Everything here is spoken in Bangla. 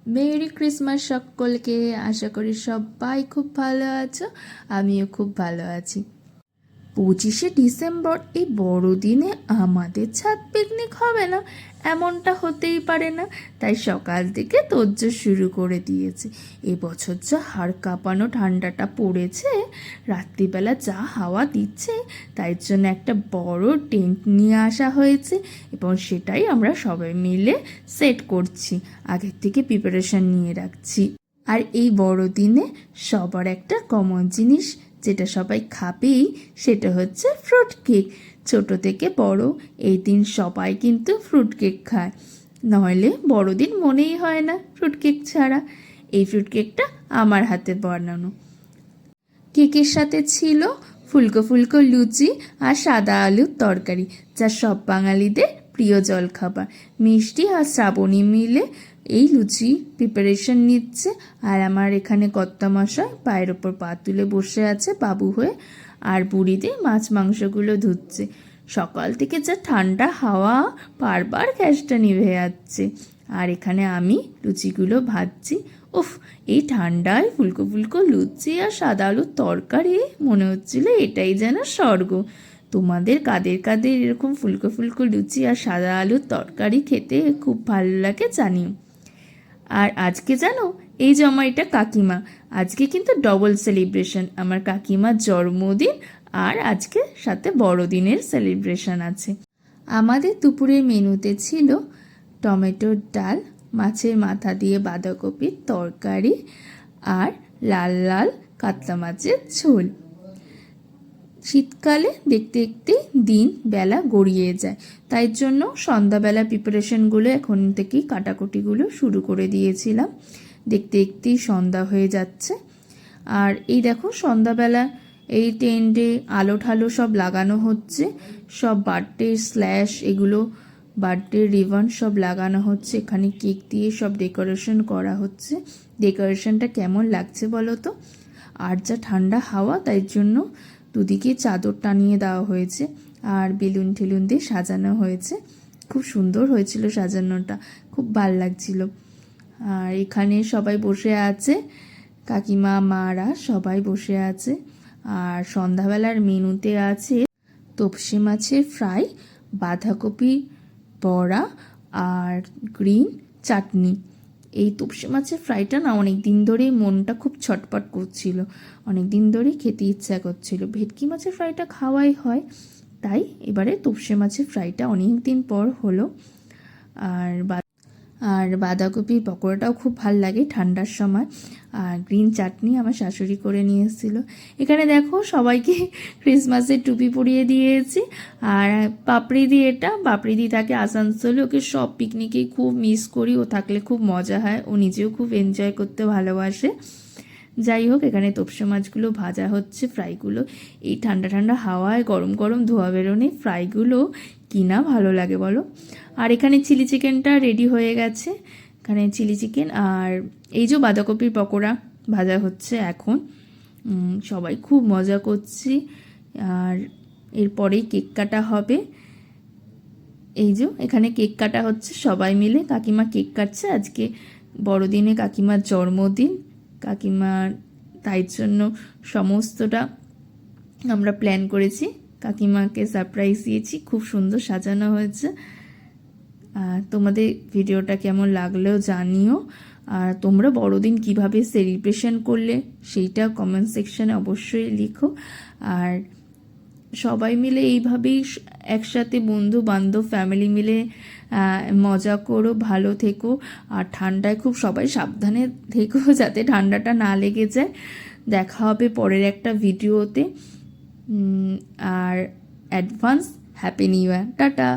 মেরি ক্রিসমাস সকলকে। আশা করি সবাই খুব ভালো আছো, আমিও খুব ভালো আছি। 25শে ডিসেম্বর এই বড়দিনে আমাদের ছাদ পিকনিক হবে না এমনটা হতেই পারে না। তাই সকাল থেকে তোড়জোড় শুরু করে দিয়েছে। এবছর যা হাড় কাঁপানো ঠান্ডাটা পড়েছে, রাত্রিবেলা যা হাওয়া দিচ্ছে, তাই জন্য একটা বড় টেন্ট নিয়ে আসা হয়েছে এবং সেটাই আমরা সবাই মিলে সেট করছি, আগের থেকে প্রিপারেশন নিয়ে রাখছি। আর এই বড়দিনে সবার একটা কমন জিনিস যেটা সবাই খাবেই, সেটা হচ্ছে ফ্রুট কেক। ছোট থেকে বড় এই দিন সবাই কিন্তু ফ্রুট কেক খায়, নাহলে বড়দিন মনেই হয় না ফ্রুট কেক ছাড়া। এই ফ্রুট কেকটা আমার হাতে বানানো। কেকের সাথে ছিল ফুলকো ফুলকো লুচি আর সাদা আলুর তরকারি, যা সব বাঙালিদের প্রিয় জলখাবার। মিষ্টি আর শ্রাবণী মিলে এই লুচি প্রিপারেশন নিচ্ছে, আর আমার এখানে কর্তামশাই পায়ের ওপর পা তুলে বসে আছে বাবু হয়ে, আর বুড়িতে মাছ মাংসগুলো ধুচ্ছে। সকাল থেকে যা ঠান্ডা হাওয়া, বারবার গ্যাসটা নিভে যাচ্ছে, আর এখানে আমি লুচিগুলো ভাজছি। উফ, এই ঠান্ডায় ফুলকো ফুলকো লুচি আর সাদা আলুর তরকারি, মনে হচ্ছিল এটাই যেন স্বর্গ। তোমাদের কাদের কাদের এরকম ফুলকো ফুলকো লুচি আর সাদা আলুর তরকারি খেতে খুব ভালো লাগে জানিও। আর আজকে জানো, এই যে আমার এটা কাকিমা, আজকে কিন্তু ডবল সেলিব্রেশন। আমার কাকিমার জন্মদিন আর আজকে সাথে বড়দিনের সেলিব্রেশন আছে। আমাদের দুপুরের মেনুতে ছিল টমেটোর ডাল, মাছের মাথা দিয়ে বাঁধাকপির তরকারি আর লাল লাল কাতলা মাছের ঝোল। শীতকালে দেখতে দেখতে দিন বেলা গড়িয়ে যায়, তাই জন্য সন্ধ্যাবেলা প্রিপারেশনগুলো এখন থেকেই কাটাকুটিগুলো শুরু করে দিয়েছিলাম। দেখতে দেখতেই সন্ধ্যা হয়ে যাচ্ছে। আর এই দেখো সন্ধ্যাবেলা এই টেন্টে আলো ঠালো সব লাগানো হচ্ছে, সব বার্থডে স্ল্যাশ এগুলো বার্থডে রিবন সব লাগানো হচ্ছে। এখানে কেক দিয়ে সব ডেকোরেশন করা হচ্ছে। ডেকোরেশনটা কেমন লাগছে বলো তো? আর যা ঠান্ডা হাওয়া, তাই জন্য দুদিকে চাদর টানিয়ে দেওয়া হয়েছে আর বেলুন টেলুন দিয়ে সাজানো হয়েছে। খুব সুন্দর হয়েছিল সাজানোটা, খুব ভাল লাগছিল। আর এখানে সবাই বসে আছে, কাকিমা মারা সবাই বসে আছে। আর সন্ধ্যাবেলার মেনুতে আছে তোপসে মাছের ফ্রাই, বাঁধাকপি বড়া আর গ্রিন চাটনি। এই তোপসে মাছের ফ্রাইটা না অনেক দিন ধরেই মনটা খুব ছটপট করছিল, অনেক দিন ধরেই খেতে ইচ্ছা করছিল। ভেটকি মাছের ফ্রাইটা খাওয়াই হয়, তাই এবারে তোপসে মাছের ফ্রাইটা অনেক দিন পর হলো। আর বাঁধাকপির পকোড়াটাও খুব ভাল লাগে ঠান্ডার সময়। আর গ্রিন চাটনি আমার শাশুড়ি করে নিয়ে এসেছিলো। এখানে দেখো সবাইকে ক্রিসমাসের টুপি পরিয়ে দিয়েছি। আর পাপড়িদি, এটা পাপড়িদি থাকে আসানসোলে, ওকে সব পিকনিকেই খুব মিস করি, ও থাকলে খুব মজা হয়, ও নিজেও খুব এনজয় করতে ভালোবাসে। যাই হোক, এখানে তোপসে মাছগুলো ভাজা হচ্ছে, ফ্রাইগুলো এই ঠান্ডা ঠান্ডা হাওয়ায় গরম গরম ধোয়া বেরোনে ফ্রাইগুলো কিনা ভালো লাগে বলো। আর এখানে চিলি চিকেনটা রেডি হয়ে গেছে, এখানে চিলি চিকেন আর এই যে বাঁধাকপির পকোড়া ভাজা হচ্ছে এখন। সবাই খুব মজা করছি। আর এরপরেই কেক কাটা হবে। এই যে এখানে কেক কাটা হচ্ছে সবাই মিলে, কাকিমা কেক কাটছে। আজকে বড়দিনে কাকিমার জন্মদিন, কাকিমার তাই জন্য সমস্তটা আমরা প্ল্যান করেছি, কাকিমাকে সারপ্রাইজ দিয়েছি, খুব সুন্দর সাজানো হয়েছে। তোমাদের ভিডিওটা কেমন লাগলেও জানিও। আর তোমরা বড়দিন কিভাবে সেলিব্রেশন করলে সেইটা কমেন্ট সেকশানে অবশ্যই লিখো। আর সবাই মিলে এইভাবেই একসাথে বন্ধু বান্ধব ফ্যামিলি মিলে মজা করো, ভালো থেকো। আর ঠান্ডায় খুব সবাই সাবধানে থেকো যাতে ঠান্ডাটা না লেগে যায়। দেখা হবে পরের একটা ভিডিওতে। আর advance happy new year, tata.